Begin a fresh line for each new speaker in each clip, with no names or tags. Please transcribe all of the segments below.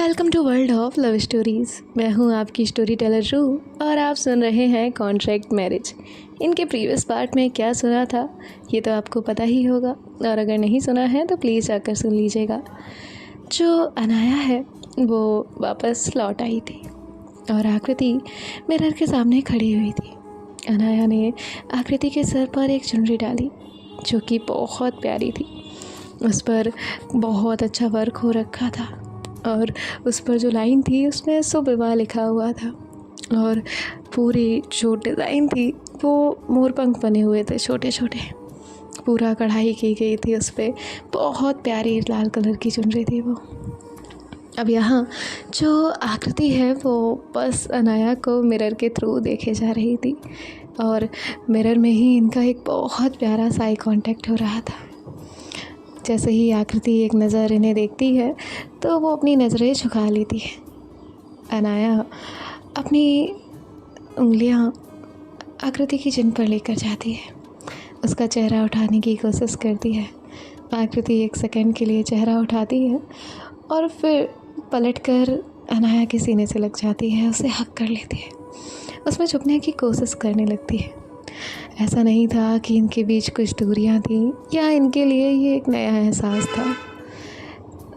Welcome to world of love stories. मैं हूं आपकी स्टोरी टेलर रूह और आप सुन रहे हैं कॉन्ट्रैक्ट मैरिज। इनके प्रीवियस पार्ट में क्या सुना था ये तो आपको पता ही होगा, और अगर नहीं सुना है तो प्लीज़ जाकर सुन लीजिएगा। जो अनाया है वो वापस लौट आई थी और आकृति मिरर के सामने खड़ी हुई थी। अनाया ने आकृति के सर पर एक चुनरी डाली जो कि बहुत प्यारी थी। उस पर बहुत अच्छा वर्क हो रखा था और उस पर जो लाइन थी उसमें शुभ विवाह लिखा हुआ था, और पूरी जो डिज़ाइन थी वो मोरपंख बने हुए थे छोटे छोटे। पूरा कढ़ाई की गई थी उस पर, बहुत प्यारी लाल कलर की चुनरी थी वो। अब यहाँ जो आकृति है वो बस अनाया को मिरर के थ्रू देखे जा रही थी और मिरर में ही इनका एक बहुत प्यारा सा आई कांटेक्ट हो रहा था। जैसे ही आकृति एक नज़र इन्हें देखती है तो वो अपनी नज़रें झुका लेती है। अनाया अपनी उंगलियां आकृति की जिन पर लेकर जाती है, उसका चेहरा उठाने की कोशिश करती है। आकृति एक सेकंड के लिए चेहरा उठाती है और फिर पलटकर अनाया के सीने से लग जाती है, उसे हक कर लेती है, उसमें छुपने की कोशिश करने लगती है। ऐसा नहीं था कि इनके बीच कुछ दूरियां थीं या इनके लिए ये एक नया एहसास था।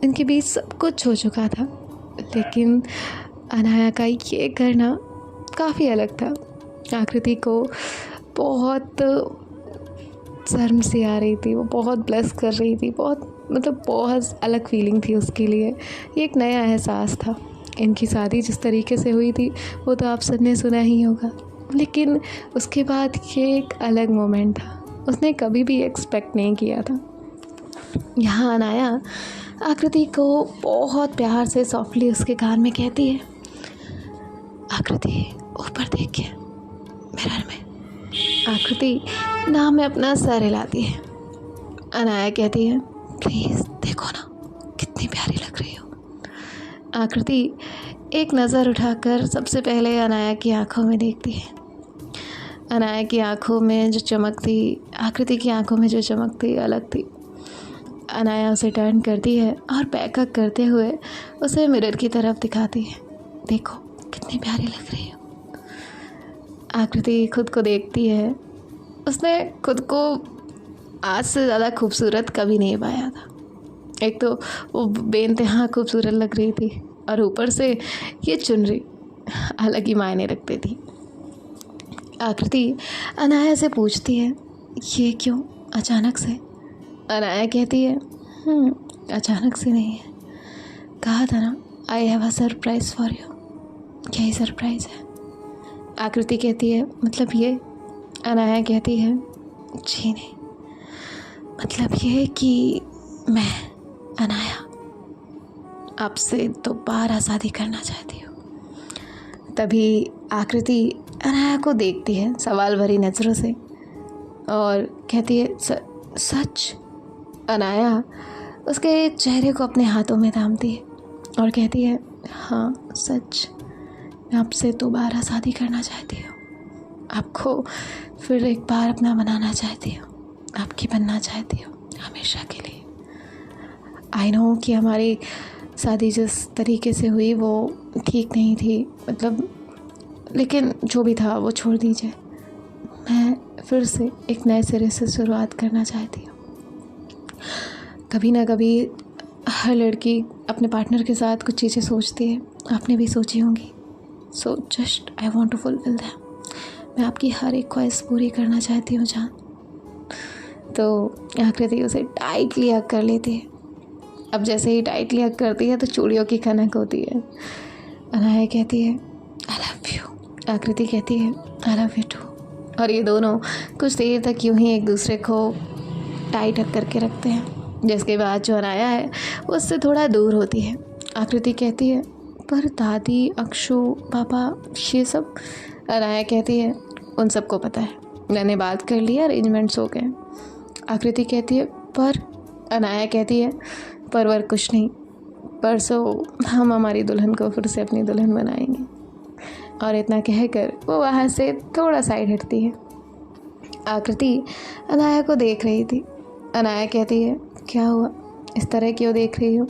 इनके बीच सब कुछ हो चुका था, लेकिन अनाया का ये करना काफ़ी अलग था। आकृति को बहुत शर्म सी आ रही थी, वो बहुत ब्लश कर रही थी, बहुत अलग फीलिंग थी उसके लिए। ये एक नया एहसास था। इनकी शादी जिस तरीके से हुई थी वो तो आप सबने सुना ही होगा, लेकिन उसके बाद ये एक अलग मोमेंट था। उसने कभी भी एक्सपेक्ट नहीं किया था। यहाँ अनाया आकृति को बहुत प्यार से सॉफ्टली उसके कान में कहती है, आकृति ऊपर देखिए मिरर में। आकृति नाम में अपना सर हिलाती है। अनाया कहती है, प्लीज़ देखो ना कितनी प्यारी लग रही हो। आकृति एक नज़र उठाकर सबसे पहले अनाया की आंखों में देखती है। अनाया की आंखों में जो चमक थी, आकृति की आंखों में जो चमक थी अलग थी। अनाया उसे टर्न करती है और बैकअप करते हुए उसे मिरर की तरफ दिखाती है, देखो कितनी प्यारी लग रही हो। आकृति खुद को देखती है। उसने खुद को आज से ज़्यादा खूबसूरत कभी नहीं पाया था। एक तो वो बेइंतहा खूबसूरत लग रही थी और ऊपर से ये चुनरी अलग ही मायने रखती थी। आकृति अनाया से पूछती है, ये क्यों अचानक से? अनाया कहती है, अचानक से नहीं है, कहा था ना I have a surprise for you. यही सरप्राइज़ है। आकृति कहती है, मतलब ये? अनाया कहती है, जी नहीं, मतलब ये कि मैं अनाया आपसे दोबारा शादी करना चाहती हूँ। तभी आकृति अनाया को देखती है सवाल भरी नज़रों से और कहती है, सच? अनाया उसके चेहरे को अपने हाथों में थामती है और कहती है, हाँ सच, मैं आपसे दोबारा शादी करना चाहती हूँ। आपको फिर एक बार अपना बनाना चाहती हूँ, आपकी बनना चाहती हूँ हमेशा के लिए। आई नो कि हमारी शादी जिस तरीके से हुई वो ठीक नहीं थी, लेकिन जो भी था वो छोड़ दीजिए। मैं फिर से एक नए सिरे से शुरुआत करना चाहती हूँ। कभी ना कभी हर लड़की अपने पार्टनर के साथ कुछ चीज़ें सोचती है, आपने भी सोची होंगी। So just I want to fulfil them. मैं आपकी हर एक ख्वाहिश पूरी करना चाहती हूँ जान। तो आकृति उसे टाइटली हग कर लेती है। अब जैसे ही टाइटली हग करती है तो चूड़ियों की खनक होती है। अनाया कहती है, आई लव यू। आकृति कहती है, आई लव यू टू। और ये दोनों कुछ देर तक यूं ही एक दूसरे को टाइट हग करके रखते हैं, जिसके बाद जो अनाया है वो उससे थोड़ा दूर होती है। आकृति कहती है, पर दादी, अक्षु, पापा ये सब? अनाया कहती है, उन सबको पता है, मैंने बात कर ली, अरेंजमेंट्स हो गए। आकृति कहती है, पर? अनाया कहती है, परवर कुछ नहीं, परसों हम हमारी दुल्हन को फिर से अपनी दुल्हन बनाएंगे। और इतना कहकर वो वहाँ से थोड़ा साइड हटती है। आकृति अनाया को देख रही थी। अनाया कहती है, क्या हुआ, इस तरह क्यों देख रही हो?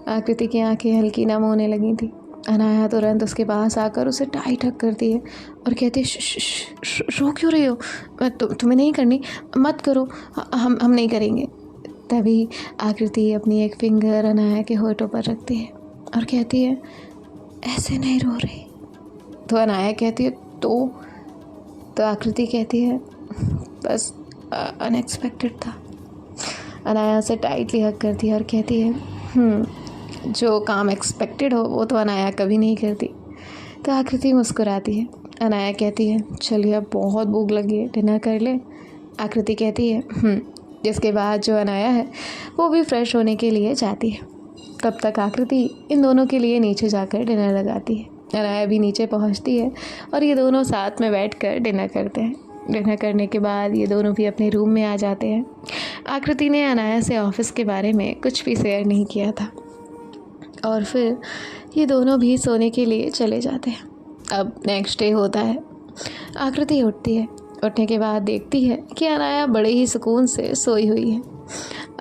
आकृति की आंखें हल्की नम होने लगी थी। अनाया तुरंत उसके पास आकर उसे टाइट हग करती है और कहती है, रो क्यों रही हो? तुम्हें नहीं करनी, मत करो, हम नहीं करेंगे। तभी आकृति अपनी एक फिंगर अनाया के होठों पर रखती है और कहती है, ऐसे नहीं रो रही। तो अनाया कहती है, तो आकृति कहती है, बस अनएक्सपेक्टेड था। अनाया उसे टाइटली हग करती है और कहती है, जो काम एक्सपेक्टेड हो वो तो अनाया कभी नहीं करती। तो आकृति मुस्कुराती है। अनाया कहती है, चलिए अब बहुत भूख लगी है, डिनर कर ले। आकृति कहती है, जिसके बाद जो अनाया है वो भी फ्रेश होने के लिए जाती है। तब तक आकृति इन दोनों के लिए नीचे जाकर डिनर लगाती है। अनाया भी नीचे पहुंचती है और ये दोनों साथ में बैठकर डिनर करते हैं। डिनर करने के बाद ये दोनों भी अपने रूम में आ जाते हैं। आकृति ने अनाया से ऑफिस के बारे में कुछ भी शेयर नहीं किया था और फिर ये दोनों भी सोने के लिए चले जाते हैं। अब नेक्स्ट डे होता है। आकृति उठती है। उठने के बाद देखती है कि अनाया बड़े ही सुकून से सोई हुई है।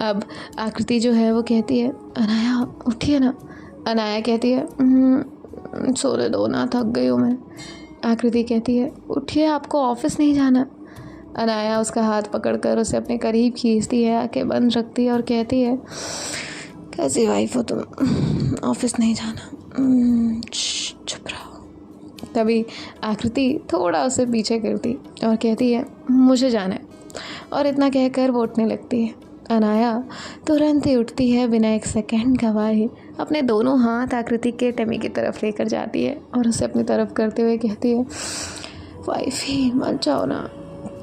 अब आकृति जो है वो कहती है, अनाया उठिए ना। अनाया कहती है, सोने दो ना, थक गई हूँ मैं। आकृति कहती है, उठिए, आपको ऑफिस नहीं जाना। अनाया उसका हाथ पकड़कर उसे अपने करीब खींचती है, आंखें बंद रखती है और कहती है, कैसी वाइफ हो तुम, ऑफिस नहीं जाना, चुप रहो। तभी आकृति थोड़ा उसे पीछे करती और कहती है, मुझे जाना है। और इतना कहकर वो उठने लगती है। अनाया तुरंत ही उठती है, बिना एक सेकंड गवाए अपने दोनों हाथ आकृति के टमी की तरफ लेकर जाती है और उसे अपनी तरफ करते हुए कहती है, वाइफ ही मत जाओ ना।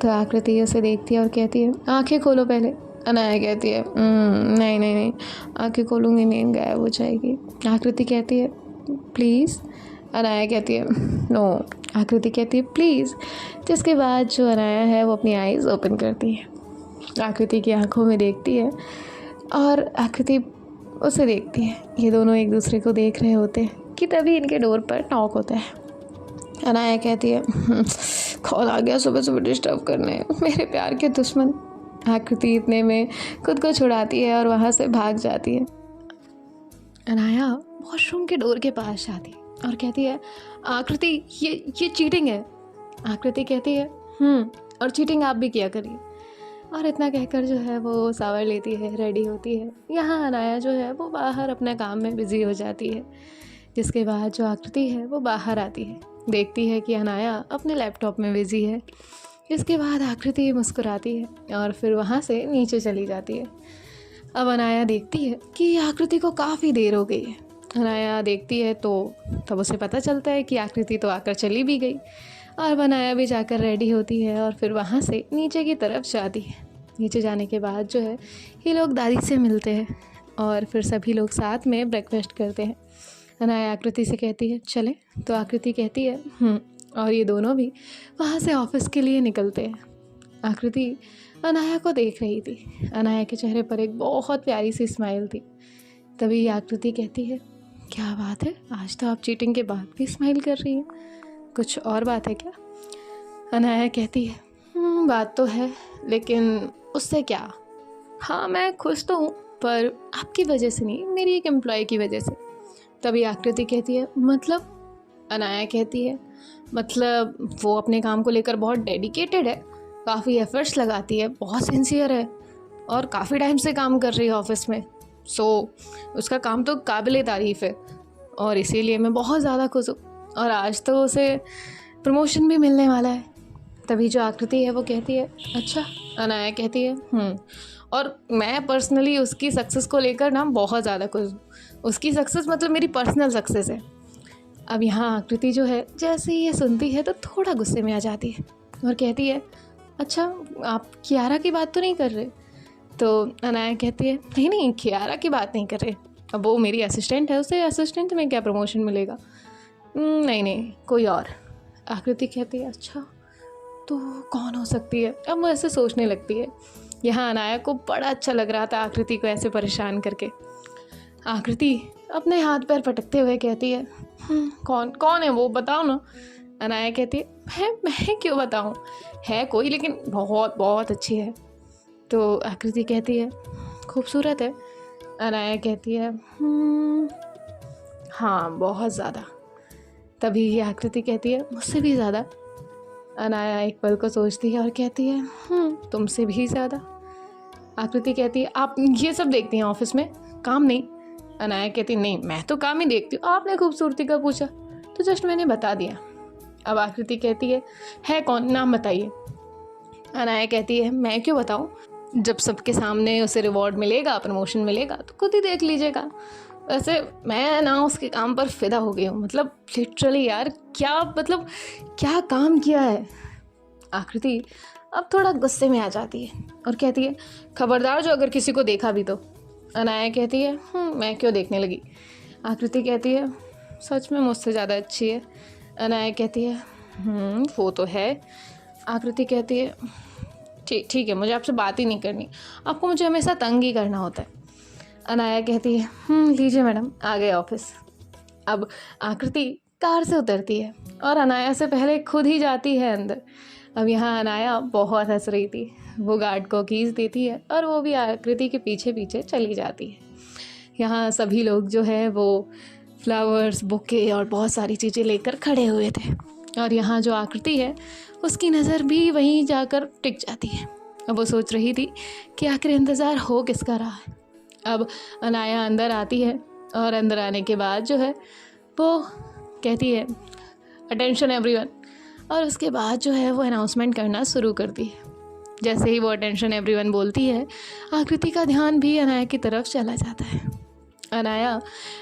तो आकृति उसे देखती है और कहती है, आंखें खोलो पहले। अनाया कहती है, नहीं नहीं नहीं, आंखें खोलूँगी, नींद गायब हो जाएगी। आकृति कहती है, प्लीज़। अनाया कहती है, नो। आकृति कहती है, प्लीज़। जिसके बाद जो अनाया है वो अपनी आईज़ ओपन करती है, आकृति की आंखों में देखती है और आकृति उसे देखती है। ये दोनों एक दूसरे को देख रहे होते हैं कि तभी इनके डोर पर नॉक होता है। अनाया कहती है, कौन आ गया सुबह सुबह डिस्टर्ब करने, मेरे प्यार के दुश्मन। आकृति इतने में खुद को छुड़ाती है और वहाँ से भाग जाती है। अनाया वॉशरूम के डोर के पास जाती है और कहती है, आकृति ये चीटिंग है। आकृति कहती है, और चीटिंग आप भी किया करिए। और इतना कहकर जो है वो शावर लेती है, रेडी होती है। यहाँ अनाया जो है वो बाहर अपने काम में बिजी हो जाती है। जिसके बाद जो आकृति है वो बाहर आती है, देखती है कि अनाया अपने लैपटॉप में बिजी है। इसके बाद आकृति मुस्कुराती है और फिर वहाँ से नीचे चली जाती है। अब अनाया देखती है कि आकृति को काफ़ी देर हो गई है। अनाया देखती है तो तब उसे पता चलता है कि आकृति तो आकर चली भी गई। और अनाया भी जाकर रेडी होती है और फिर वहाँ से नीचे की तरफ जाती है। नीचे जाने के बाद जो है ये लोग दादी से मिलते हैं और फिर सभी लोग साथ में ब्रेकफास्ट करते हैं। अनाया आकृति से कहती है, चले। तो आकृति कहती है, और ये दोनों भी वहाँ से ऑफिस के लिए निकलते हैं। आकृति अनाया को देख रही थी। अनाया के चेहरे पर एक बहुत प्यारी सी स्माइल थी। तभी आकृति कहती है, क्या बात है, आज तो आप चीटिंग के बाद भी स्माइल कर रही हैं, कुछ और बात है क्या? अनाया कहती है, बात तो है, लेकिन उससे क्या। हाँ, मैं खुश तो हूँ, पर आपकी वजह से नहीं, मेरी एक एम्प्लॉय की वजह से। तभी आकृति कहती है, मतलब? अनाया कहती है, मतलब वो अपने काम को लेकर बहुत डेडिकेटेड है, काफ़ी एफर्ट्स लगाती है, बहुत सिंसियर है और काफ़ी टाइम से काम कर रही है ऑफिस में। सो उसका काम तो काबिल तारीफ़ है और इसीलिए मैं बहुत ज़्यादा खुश हूँ और आज तो उसे प्रमोशन भी मिलने वाला है। तभी जो आकृति है वो कहती है, अच्छा। अनाया कहती है, और मैं पर्सनली उसकी सक्सेस को लेकर ना बहुत ज़्यादा खुश हूँ। उसकी सक्सेस मतलब मेरी पर्सनल सक्सेस है। अब यहाँ आकृति जो है जैसे ही ये सुनती है तो थोड़ा गुस्से में आ जाती है और कहती है, अच्छा, आप कियारा की बात तो नहीं कर रहे? तो अनाया कहती है, नहीं नहीं, कियारा की बात नहीं कर रहे, अब वो मेरी असिस्टेंट है, उसे असिस्टेंट में क्या प्रमोशन मिलेगा? नहीं नहीं, कोई और। आकृति कहती है, अच्छा, तो कौन हो सकती है? अब वो ऐसे सोचने लगती है। यहाँ अनाया को बड़ा अच्छा लग रहा था आकृति को ऐसे परेशान करके। आकृति अपने हाथ पैर पटकते हुए कहती है, कौन है वो, बताओ ना। अनाया कहती है, मैं क्यों बताऊँ, है कोई, लेकिन बहुत बहुत अच्छी है। तो आकृति कहती है, खूबसूरत है, अनाया कहती है हाँ बहुत ज़्यादा। तभी ये आकृति कहती है मुझसे भी ज़्यादा। अनाया एक पल को सोचती है और कहती है तुमसे भी ज़्यादा। आकृति कहती है आप ये सब देखती हैं ऑफिस में, काम नहीं। अनाया कहती नहीं, मैं तो काम ही देखती हूँ, आपने खूबसूरती का पूछा तो जस्ट मैंने बता दिया। अब आकृति कहती है कौन, नाम बताइए। अनाया कहती है मैं क्यों बताऊँ, जब सबके सामने उसे रिवॉर्ड मिलेगा, प्रमोशन मिलेगा तो खुद ही देख लीजिएगा। वैसे मैं ना उसके काम पर फिदा हो गई हूँ, मतलब लिटरली यार क्या काम किया है। आकृति अब थोड़ा गुस्से में आ जाती है और कहती है खबरदार जो अगर किसी को देखा भी तो। अनाया कहती है मैं क्यों देखने लगी। आकृति कहती है सच में मुझसे ज़्यादा अच्छी है। अनाया कहती है वो तो है। आकृति कहती है ठीक है, मुझे आपसे बात ही नहीं करनी, आपको मुझे हमेशा तंग ही करना होता है। अनाया कहती है लीजिए मैडम, आ गए ऑफिस। अब आकृति कार से उतरती है और अनाया से पहले खुद ही जाती है अंदर। अब यहाँ अनाया बहुत हंस रही थी, वो गार्ड को कीज देती है और वो भी आकृति के पीछे पीछे चली जाती है। यहाँ सभी लोग जो है वो फ्लावर्स, बुके और बहुत सारी चीज़ें लेकर खड़े हुए थे और यहाँ जो आकृति है उसकी नज़र भी वहीं जाकर टिक जाती है। अब वो सोच रही थी कि आखिर इंतज़ार हो किसका रहा है। अब अनाया अंदर आती है और अंदर आने के बाद जो है वो कहती है अटेंशन एवरीवन, और उसके बाद जो है वो अनाउंसमेंट करना शुरू करती है। जैसे ही वो अटेंशन एवरीवन बोलती है आकृति का ध्यान भी अनाया की तरफ चला जाता है। अनाया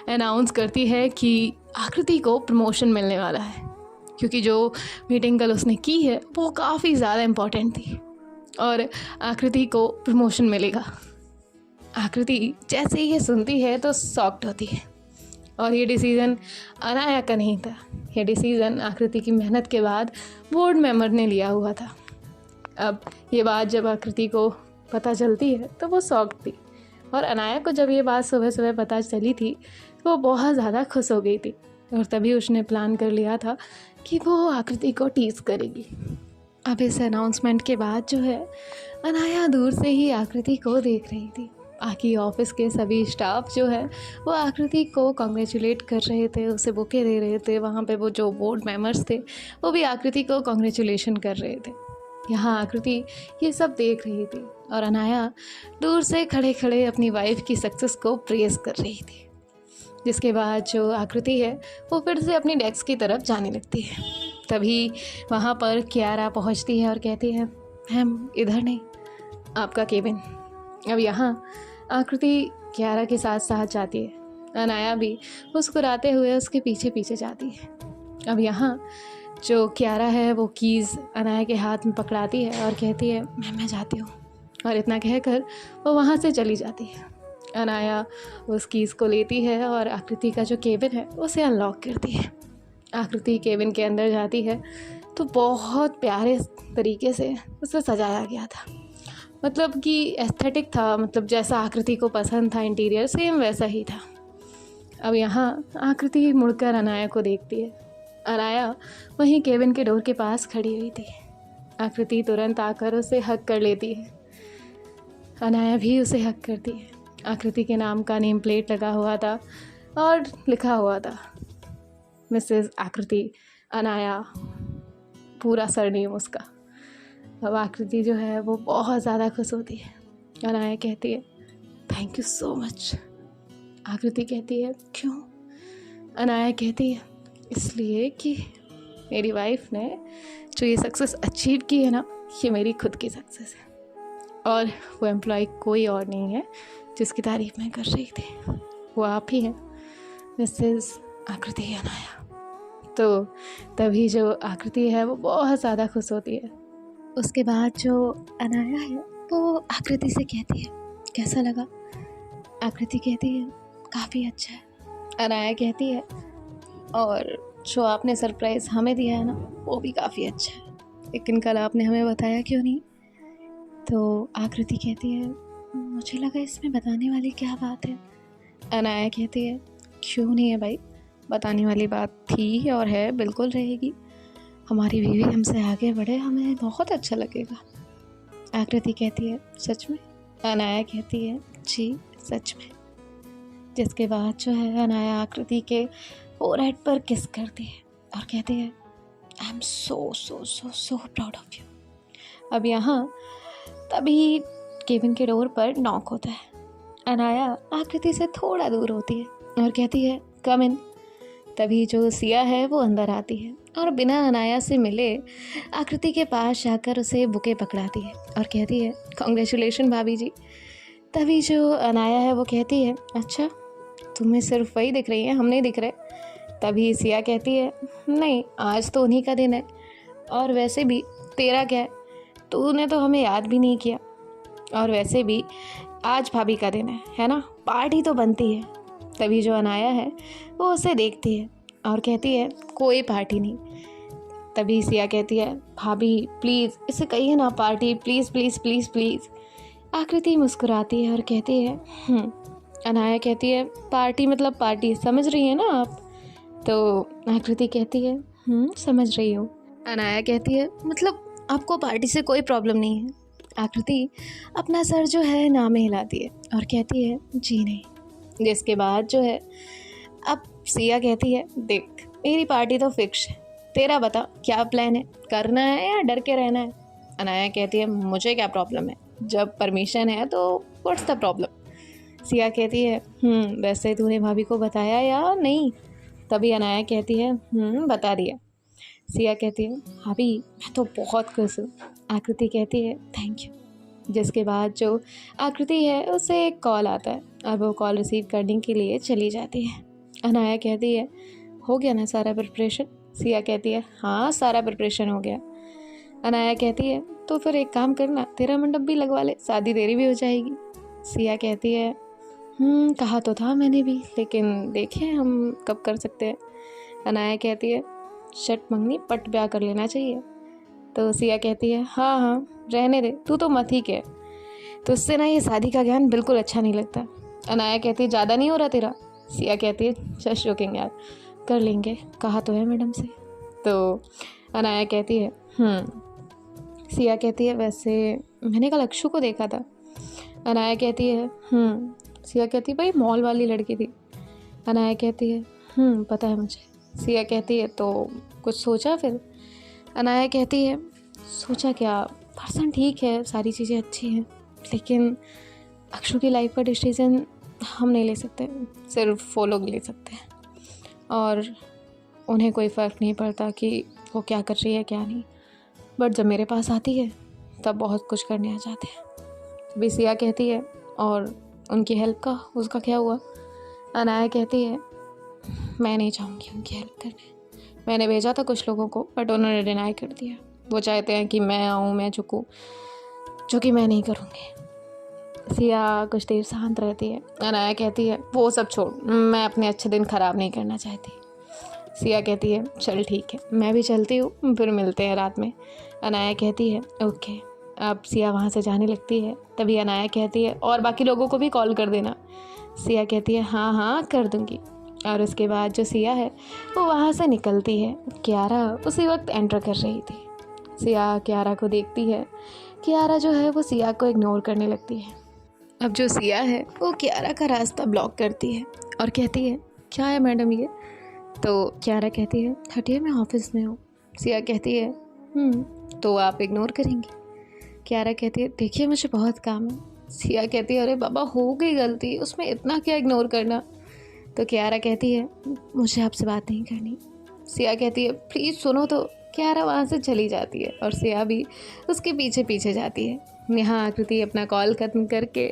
अनाउंस करती है कि आकृति को प्रमोशन मिलने वाला है, क्योंकि जो मीटिंग कल उसने की है वो काफ़ी ज़्यादा इम्पॉर्टेंट थी और आकृति को प्रमोशन मिलेगा। आकृति जैसे ही ये सुनती है तो शॉक्ड होती है और ये डिसीज़न अनाया का नहीं था, ये डिसीज़न आकृति की मेहनत के बाद बोर्ड मेंबर ने लिया हुआ था। अब ये बात जब आकृति को पता चलती है तो वो शॉक्ड थी और अनाया को जब ये बात सुबह सुबह पता चली थी तो वो बहुत ज़्यादा खुश हो गई थी और तभी उसने प्लान कर लिया था कि वो आकृति को टीज़ करेगी। अब इस अनाउंसमेंट के बाद जो है अनाया दूर से ही आकृति को देख रही थी। बाकी ऑफिस के सभी स्टाफ जो है वो आकृति को कॉन्ग्रेचुलेट कर रहे थे, उसे बुके दे रहे थे। वहाँ पे वो जो बोर्ड मेंबर्स थे वो भी आकृति को कॉन्ग्रेचुलेशन कर रहे थे। यहाँ आकृति ये सब देख रही थी और अनाया दूर से खड़े खड़े अपनी वाइफ की सक्सेस को प्रेज़ कर रही थी। जिसके बाद जो आकृति है वो फिर से अपनी डेस्क की तरफ जाने लगती है। तभी वहाँ पर कियारा पहुँचती है और कहती है मैम इधर नहीं, आपका केबिन। अब यहाँ आकृति कियारा के साथ साथ जाती है, अनाया भी मुस्कुराते हुए उसके पीछे पीछे जाती है। अब यहाँ जो कियारा है वो कीज़ अनाया के हाथ में पकड़ाती है और कहती है मैं जाती हूँ, और इतना कहकर वो वहाँ से चली जाती है। अनाया उस कीज़ को लेती है और आकृति का जो केबिन है उसे अनलॉक करती है। आकृति केबिन के अंदर जाती है तो बहुत प्यारे तरीके से उसे सजाया गया था, मतलब कि एस्थेटिक था, मतलब जैसा आकृति को पसंद था इंटीरियर सेम वैसा ही था। अब यहाँ आकृति मुड़कर अनाया को देखती है। अनाया वहीं केबिन के डोर के पास खड़ी हुई थी। आकृति तुरंत आकर उसे हग कर लेती है। अनाया भी उसे हग करती है। आकृति के नाम का नेम प्लेट लगा हुआ था और लिखा हुआ था मिसेस आकृति अनाया, पूरा सरनेम उसका। अब आकृति जो है वो बहुत ज़्यादा खुश होती है। अनाया कहती है थैंक यू सो मच। आकृति कहती है क्यों? अनाया कहती है इसलिए कि मेरी वाइफ ने जो ये सक्सेस अचीव की है ना, ये मेरी खुद की सक्सेस है और वो एम्प्लॉय कोई और नहीं है जिसकी तारीफ़ मैं कर रही थी, वो आप ही हैं मिसेस आकृति अनाया। तो तभी जो आकृति है वो बहुत ज़्यादा खुश होती है। उसके बाद जो अनाया है वो आकृति से कहती है कैसा लगा? आकृति कहती है काफ़ी अच्छा है। अनाया कहती है और जो आपने सरप्राइज़ हमें दिया है ना वो भी काफ़ी अच्छा है, लेकिन कल आपने हमें बताया क्यों नहीं? तो आकृति कहती है मुझे लगा इसमें बताने वाली क्या बात है। अनाया कहती है क्यों नहीं है भाई, बताने वाली बात थी और है, बिल्कुल रहेगी। हमारी बीवी हमसे आगे बढ़े, हमें बहुत अच्छा लगेगा। आकृति कहती है सच में? अनाया कहती है जी सच में। जिसके बाद जो है अनाया आकृति के फोरहेड पर किस करती है और कहती है I am so so so so proud of you. अब यहाँ तभी केबिन के डोर पर नॉक होता है। अनाया आकृति से थोड़ा दूर होती है और कहती है कम इन। तभी जो सिया है वो अंदर आती है और बिना अनाया से मिले आकृति के पास जाकर उसे बुके पकड़ाती है और कहती है कॉन्ग्रेचुलेशन भाभी जी। तभी जो अनाया है वो कहती है अच्छा तुम्हें सिर्फ वही दिख रही है, हम नहीं दिख रहे। तभी सिया कहती है नहीं, आज तो उन्हीं का दिन है और वैसे भी तेरा क्या है, तूने तो हमें याद भी नहीं किया। और वैसे भी आज भाभी का दिन है ना, पार्टी तो बनती है। तभी जो अनाया है वो उसे देखती है और कहती है कोई पार्टी नहीं। तभी सिया कहती है भाभी प्लीज़ इसे कहिए ना party, please please please please. आकृति मुस्कुराती है और कहती है अनाया कहती है पार्टी मतलब पार्टी, समझ रही है ना आप। तो आकृति कहती है समझ रही हूँ। अनाया कहती है मतलब आपको पार्टी से कोई प्रॉब्लम नहीं है। आकृति अपना सर जो है ना में हिलाती है और कहती है जी नहीं। जिसके बाद जो है अब सिया कहती है देख मेरी पार्टी तो फिक्स है, तेरा बता क्या प्लान है, करना है या डर के रहना है। अनाया कहती है मुझे क्या प्रॉब्लम है, जब परमिशन है तो व्हाट्स द प्रॉब्लम। सिया कहती है वैसे तूने भाभी को बताया या नहीं। तभी अनाया कहती है बता दिया। सिया कहती है भाभी मैं तो बहुत खुश हूँ। आकृति कहती है थैंक यू। जिसके बाद जो आकृति है उसे एक कॉल आता है और वो कॉल रिसीव करने के लिए चली जाती है। अनाया कहती है हो गया ना सारा प्रिपरेशन। सिया कहती है हाँ सारा प्रिपरेशन हो गया। अनाया कहती है तो फिर एक काम करना, तेरा मंडप भी लगवा ले, शादी तेरी भी हो जाएगी। सिया कहती है कहा तो था मैंने भी, लेकिन देखें हम कब कर सकते हैं। अनाया कहती है शट मंगनी पट ब्याह कर लेना चाहिए। तो सिया कहती है हाँ रहने दे, तू तो मत ही कह, तो उससे ना ये शादी का ज्ञान बिल्कुल अच्छा नहीं लगता। अनाया कहती है ज़्यादा नहीं हो रहा तेरा। सिया कहती है जस्ट जोकिंग यार, कर लेंगे, कहा तो है मैडम से। तो अनाया कहती है सिया कहती है वैसे मैंने कल अक्षु को देखा था। अनाया कहती है सिया कहती है भाई मॉल वाली लड़की थी। अनाया कहती है पता है मुझे। सिया कहती है तो कुछ सोचा फिर। अनाया कहती है सोचा क्या, पर्सन ठीक है, सारी चीज़ें अच्छी हैं, लेकिन अक्षु की लाइफ का डिसीजन हम नहीं ले सकते, सिर्फ वो लोग ले सकते हैं और उन्हें कोई फ़र्क नहीं पड़ता कि वो क्या कर रही है क्या नहीं। बट जब मेरे पास आती है तब बहुत कुछ करने आ जाते हैं। तभी सिया कहती है और उनकी हेल्प का उसका क्या हुआ। अनाया कहती है मैं नहीं चाहूँगी उनकी हेल्प करने, मैंने भेजा था कुछ लोगों को बट उन्होंने डिनाई कर दिया। वो चाहते हैं कि मैं आऊँ, मैं झुकूँ, जो कि मैं नहीं करूँगी। सिया कुछ देर शांत रहती है। अनाया कहती है वो सब छोड़, मैं अपने अच्छे दिन ख़राब नहीं करना चाहती। सिया कहती है चल ठीक है मैं भी चलती हूँ, फिर मिलते हैं रात में। अनाया कहती है ओके। अब सिया वहाँ से जाने लगती है। तभी अनाया कहती है और बाकी लोगों को भी कॉल कर देना। सिया कहती है हाँ कर दूँगी। और उसके बाद जो सिया है वो वहाँ से निकलती है। कियारा उसी वक्त एंटर कर रही थी। सिया कियारा को देखती है। कियारा जो है वो सिया को इग्नोर करने लगती है। अब जो सिया है वो कियारा का रास्ता ब्लॉक करती है और कहती है क्या है मैडम ये। तो कियारा कहती है हटिए मैं ऑफिस में हूँ। सिया कहती है तो आप इग्नोर करेंगी। कियारा कहती है देखिए मुझे बहुत काम है। सिया कहती है अरे बाबा हो गई गलती, उसमें इतना क्या इग्नोर करना। तो कियारा कहती है मुझे आपसे बात नहीं करनी। सिया कहती है प्लीज़ सुनो तो। कियारा वहाँ से चली जाती है और सिया भी उसके पीछे पीछे जाती है। यहाँ आकृति अपना कॉल खत्म करके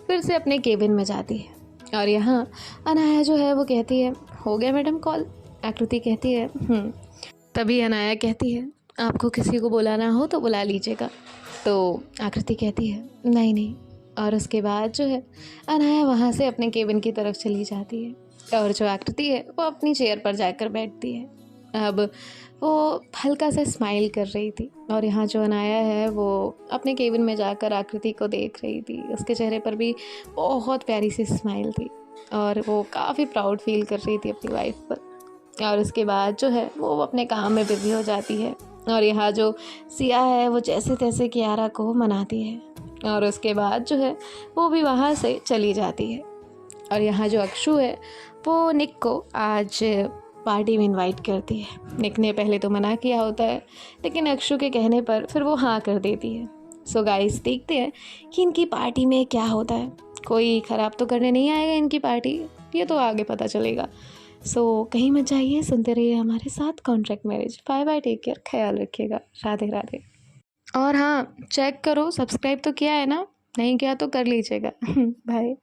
फिर से अपने केबिन में जाती है और यहाँ अनाया जो है वो कहती है हो गया मैडम कॉल। आकृति कहती है तभी अनाया कहती है आपको किसी को बुलाना हो तो बुला लीजिएगा। तो आकृति कहती है नहीं। और उसके बाद जो है अनाया वहाँ से अपने केबिन की तरफ चली जाती है और जो आकृति है वो अपनी चेयर पर जाकर बैठती है। अब वो हल्का सा स्माइल कर रही थी और यहाँ जो अनाया है वो अपने केबिन में जाकर आकृति को देख रही थी। उसके चेहरे पर भी बहुत प्यारी सी स्माइल थी और वो काफ़ी प्राउड फील कर रही थी अपनी वाइफ पर। और उसके बाद जो है वो अपने काम में बिजी हो जाती है और यहाँ जो सिया है वो जैसे तैसे कियारा को मनाती है और उसके बाद जो है वो भी वहाँ से चली जाती है। और यहाँ जो अक्षु है वो निक को आज पार्टी में इनवाइट करती है। निक ने पहले तो मना किया होता है, लेकिन अक्षु के कहने पर फिर वो हाँ कर देती है। सो गाइस देखते हैं कि इनकी पार्टी में क्या होता है। कोई ख़राब तो करने नहीं आएगा इनकी पार्टी, ये तो आगे पता चलेगा। सो कहीं मत जाइए, सुनते रहिए हमारे साथ contract marriage. Bye bye, take care, ख्याल रखिएगा, राधे राधे। और हाँ, चेक करो सब्सक्राइब तो किया है ना, नहीं किया तो कर लीजिएगा। बाय।